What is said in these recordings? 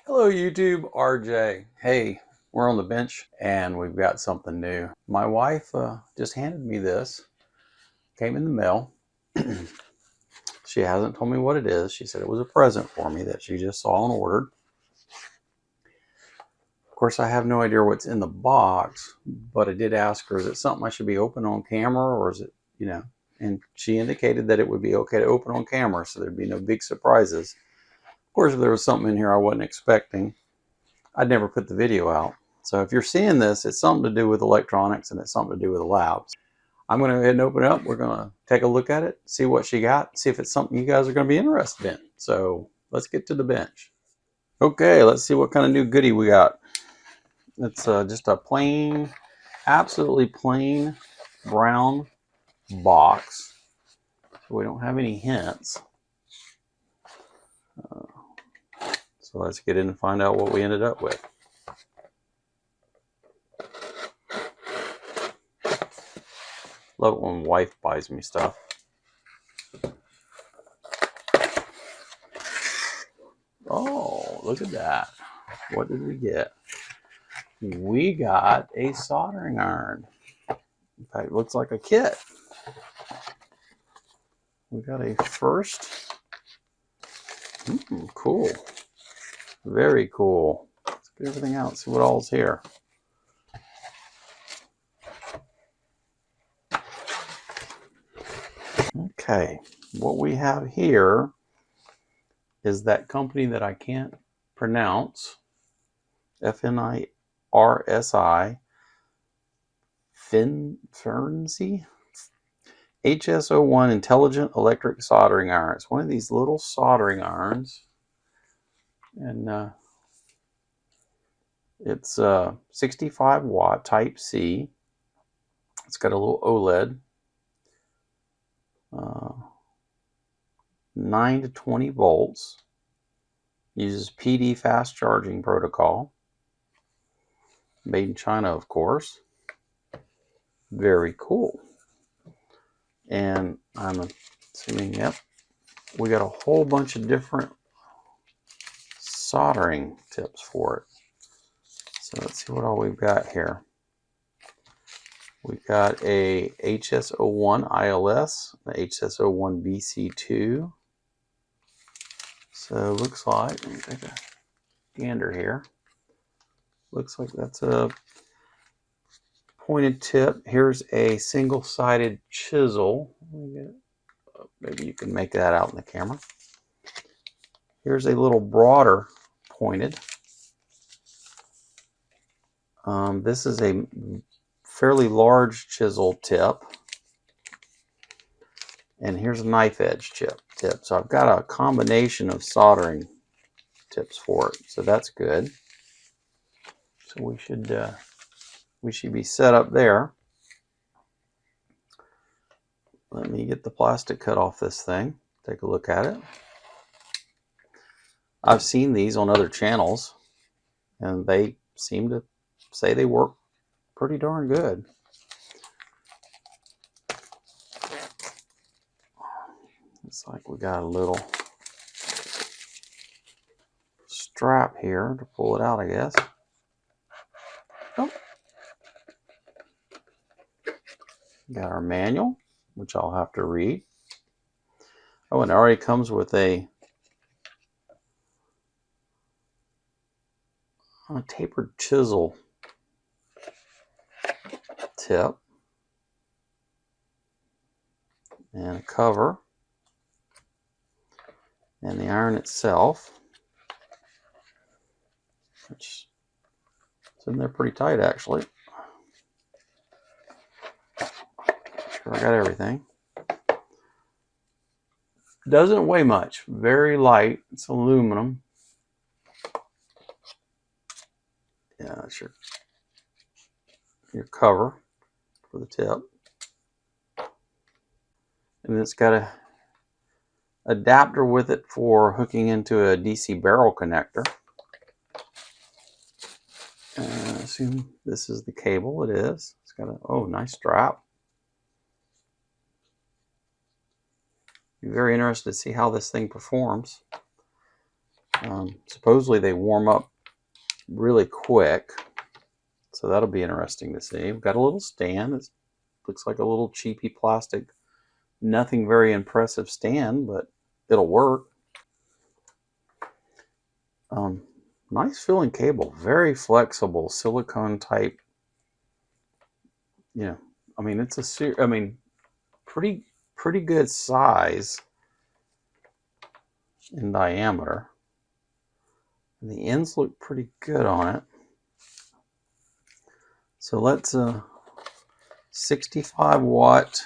Hello YouTube, RJ. Hey, we're on the bench and we've got something new. My wife just handed me this. Came in the mail. She hasn't told me what it is. She said it was a present for me that she just saw and ordered. Of course, I have no idea what's in the box, but I did ask her, is it something I should be open on camera or is it, and she indicated that it would be okay to open on camera so there'd be no big surprises. Of course, if there was something in here I wasn't expecting, I'd never put the video out. So if you're seeing this, it's something to do with electronics and it's something to do with the labs. I'm going to go ahead and open it up. We're going to take a look at it, see what she got, see if it's something you guys are going to be interested in. So let's get to the bench. Okay, let's see what kind of new goodie we got. It's just a plain, absolutely plain brown box. So we don't have any hints. So let's get in and find out what we ended up with. Love it when wife buys me stuff. Oh, look at that. What did we get? We got a soldering iron. In fact, it looks like a kit. We got a first. Cool. Very cool. Let's get everything out, see what all's here. Okay, what we have here is that company that I can't pronounce, FNIRSI, Fernzy, HSO1 Intelligent Electric Soldering Iron. It's one of these little soldering irons, and it's 65 watt Type C. It's got a little OLED, 9 to 20 volts. Uses PD fast charging protocol. Made in China, of course. Very cool. And I'm assuming, yep, we got a whole bunch of different soldering tips for it. So let's see what all we've got here. We've got a HSO1 ILS, the HSO1 BC2. So looks like, let me take a gander here. Looks like that's a pointed tip. Here's a single-sided chisel. Maybe you can make that out in the camera. Here's a little broader pointed. This is a fairly large chisel tip. And here's a knife edge tip. So I've got a combination of soldering tips for it. So that's good. So we should be set up there. Let me get the plastic cut off this thing. Take a look at it. I've seen these on other channels, and they seem to say they work pretty darn good. It's like we got a little strap here to pull it out, I guess. Oh. Got our manual, which I'll have to read. Oh, and it already comes with a tapered chisel tip and a cover and the iron itself, which is in there pretty tight actually. Sure I got everything. Doesn't weigh much, very light. It's aluminum. Yeah, that's your cover for the tip. And it's got a adapter with it for hooking into a DC barrel connector. I assume this is the cable. It is. It's got a nice strap. Be very interested to see how this thing performs. Supposedly they warm up really quick, so that'll be interesting to see. We've got a little stand. It looks like a little cheapy plastic, nothing very impressive stand, but it'll work. Nice filling cable, very flexible, silicone type. You know, I mean, it's pretty good size in diameter. And the ends look pretty good on it. So let's 65-watt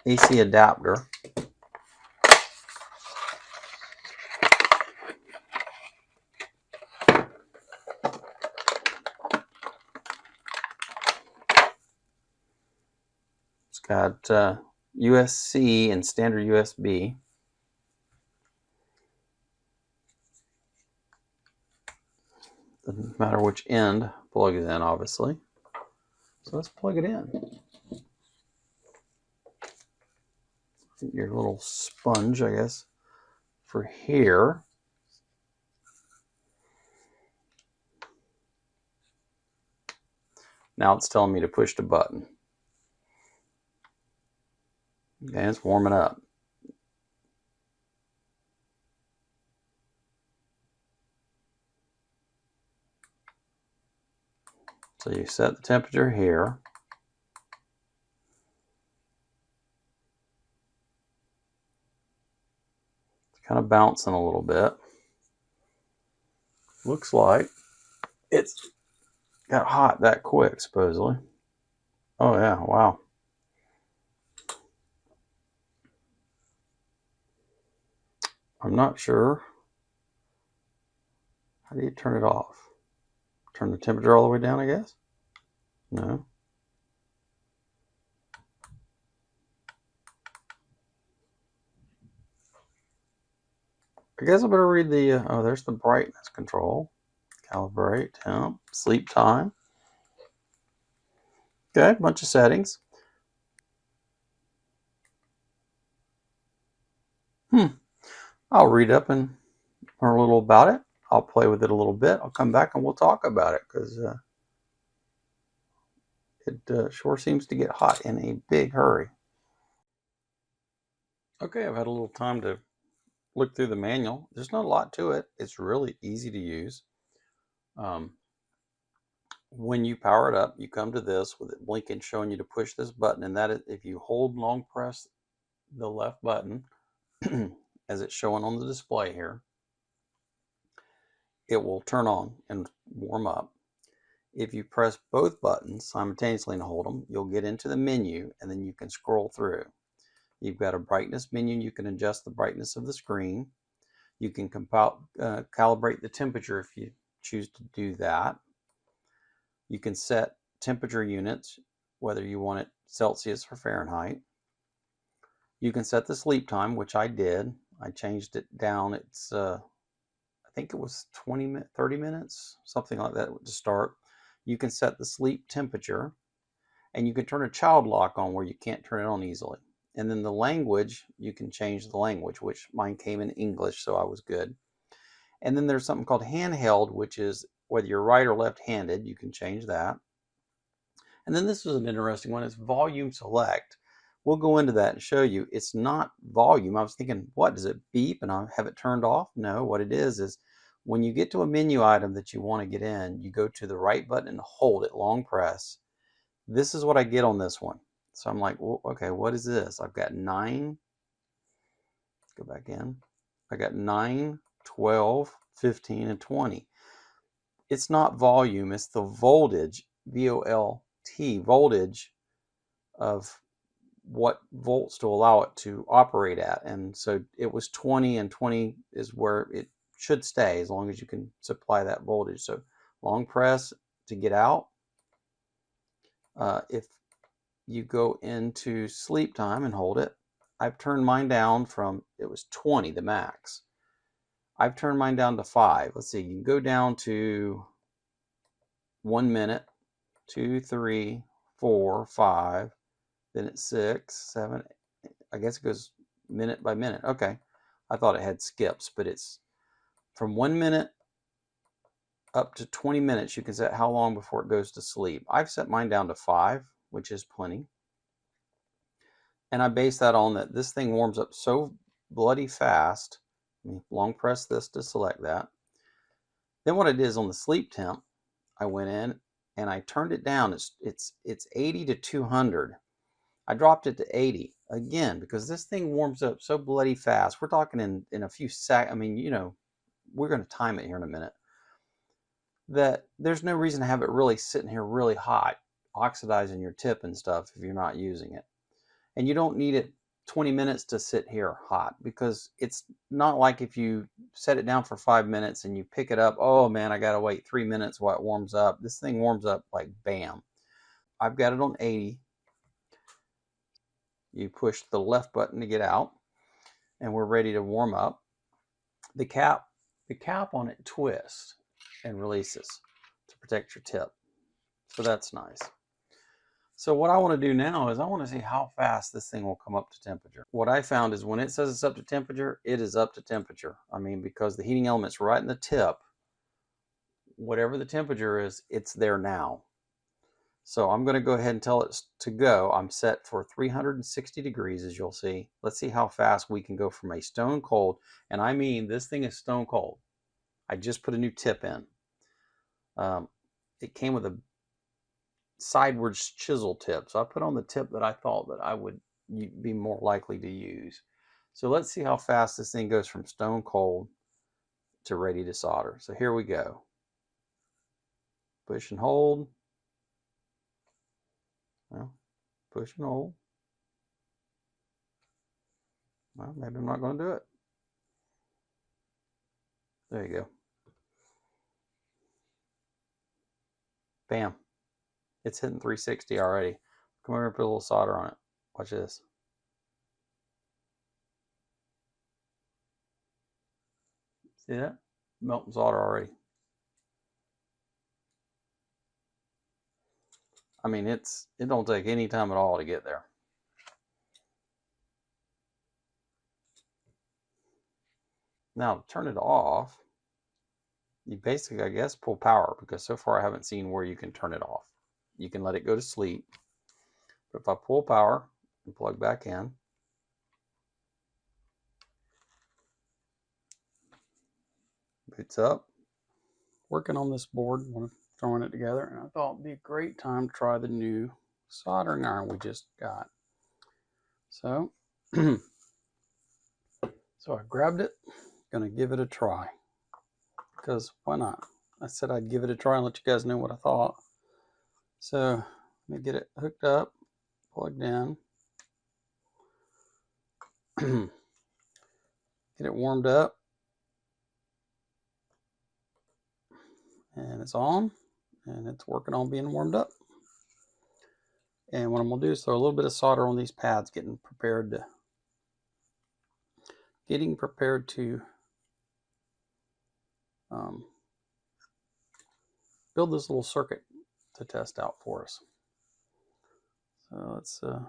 AC adapter. It's got USB-C and standard USB. Doesn't matter which end plugs in, obviously. So let's plug it in. Your little sponge, I guess, for here. Now it's telling me to push the button. Okay, it's warming up. So you set the temperature here. It's kind of bouncing a little bit. Looks like it's got hot that quick, supposedly. Oh yeah, wow. I'm not sure. How do you turn it off? Turn the temperature all the way down, I guess? No. I guess I better read the, oh, there's the brightness control. Calibrate, temp, sleep time. Okay, bunch of settings. I'll read up and learn a little about it. I'll play with it a little bit. I'll come back and we'll talk about it because it sure seems to get hot in a big hurry. Okay, I've had a little time to look through the manual. There's not a lot to it. It's really easy to use. When you power it up, you come to this with it blinking, showing you to push this button, and that is, if you hold and long press the left button, as it's showing on the display here, it will turn on and warm up. If you press both buttons simultaneously and hold them, you'll get into the menu, and then you can scroll through. You've got a brightness menu. You can adjust the brightness of the screen. You can calibrate the temperature if you choose to do that. You can set temperature units, whether you want it Celsius or Fahrenheit. You can set the sleep time, which I did. I changed it down. It's, I think it was 30 minutes, something like that to start. You can set the sleep temperature, and you can turn a child lock on where you can't turn it on easily. And then the language, you can change the language, which mine came in English, so I was good. And then there's something called handheld, which is whether you're right or left-handed, you can change that. And then this is an interesting one. It's volume select. We'll go into that and show you. It's not volume. I was thinking, what, does it beep and I have it turned off? No, what it is when you get to a menu item that you want to get in, you go to the right button and hold it, long press. This is what I get on this one. So I'm like, well, okay, what is this? I've got 9. Go back in. I got 9, 12, 15, and 20. It's not volume, it's the voltage, V-O-L-T, voltage of what volts to allow it to operate at. And so it was 20, and 20 is where it should stay as long as you can supply that voltage. So long press to get out. If you go into sleep time and hold it, I've turned mine down from, it was 20, the max. I've turned mine down to 5. Let's see, you can go down to 1 minute, 2, 3, 4, 5, then it's 6, 7, I guess it goes minute by minute. Okay, I thought it had skips, but it's from 1 minute up to 20 minutes, you can set how long before it goes to sleep. I've set mine down to 5, which is plenty. And I base that on that this thing warms up so bloody fast. Long press this to select that. Then what I did is on the sleep temp, I went in and I turned it down. It's 80 to 200. I dropped it to 80 again because this thing warms up so bloody fast. We're talking in a few seconds. I mean, you know, we're going to time it here in a minute. That there's no reason to have it really sitting here really hot, oxidizing your tip and stuff if you're not using it. And you don't need it 20 minutes to sit here hot, because it's not like if you set it down for 5 minutes and you pick it up, oh man, I gotta wait 3 minutes while it warms up. This thing warms up like bam. I've got it on 80. You push the left button to get out and we're ready to warm up. The cap on it twists and releases to protect your tip. So that's nice. So what I want to do now is I want to see how fast this thing will come up to temperature. What I found is when it says it's up to temperature, it is up to temperature. I mean, because the heating element's right in the tip, whatever the temperature is, it's there now. So I'm going to go ahead and tell it to go. I'm set for 360 degrees, as you'll see. Let's see how fast we can go from a stone cold, and I mean this thing is stone cold. I just put a new tip in. It came with a sideways chisel tip, so I put on the tip that I thought that I would be more likely to use. So let's see how fast this thing goes from stone cold to ready to solder. So here we go. Push and hold. Well, push and hold. Well, maybe I'm not going to do it. There you go. Bam. It's hitting 360 already. Come over and put a little solder on it. Watch this. See that? Melting solder already. I mean, it don't take any time at all to get there. Now to turn it off, you basically, I guess, pull power, because so far I haven't seen where you can turn it off. You can let it go to sleep. But if I pull power and plug back in, boots up. Working on this board when I'm throwing it together, and I thought it'd be a great time to try the new soldering iron we just got. So, so I grabbed it, gonna give it a try, because why not? I said I'd give it a try and let you guys know what I thought. So let me get it hooked up, plugged in, get it warmed up, and it's on, and it's working on being warmed up. And what I'm gonna do is throw a little bit of solder on these pads, getting prepared to build this little circuit to test out for us. So let's it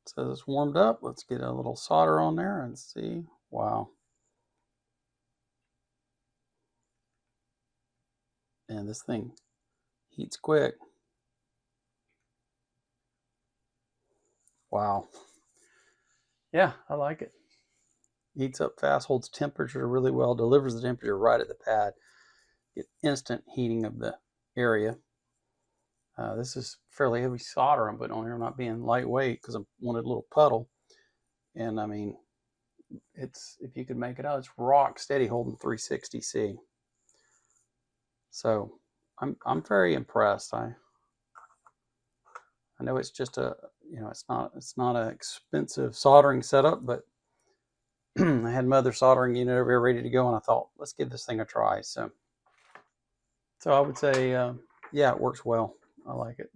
says it's warmed up. Let's get a little solder on there and see. Wow. And this thing heats quick. Wow. Yeah, I like it. Heats up fast, holds temperature really well, delivers the temperature right at the pad. Get instant heating of the area. This is fairly heavy solder I'm putting on here. I'm not being lightweight because I wanted a little puddle. And I mean, it's, if you could make it out, it's rock steady holding 360C. So I'm very impressed. I know it's just a, you know, it's not an expensive soldering setup, but I had my other soldering unit over here ready to go, and I thought, let's give this thing a try. So I would say, yeah, it works well. I like it.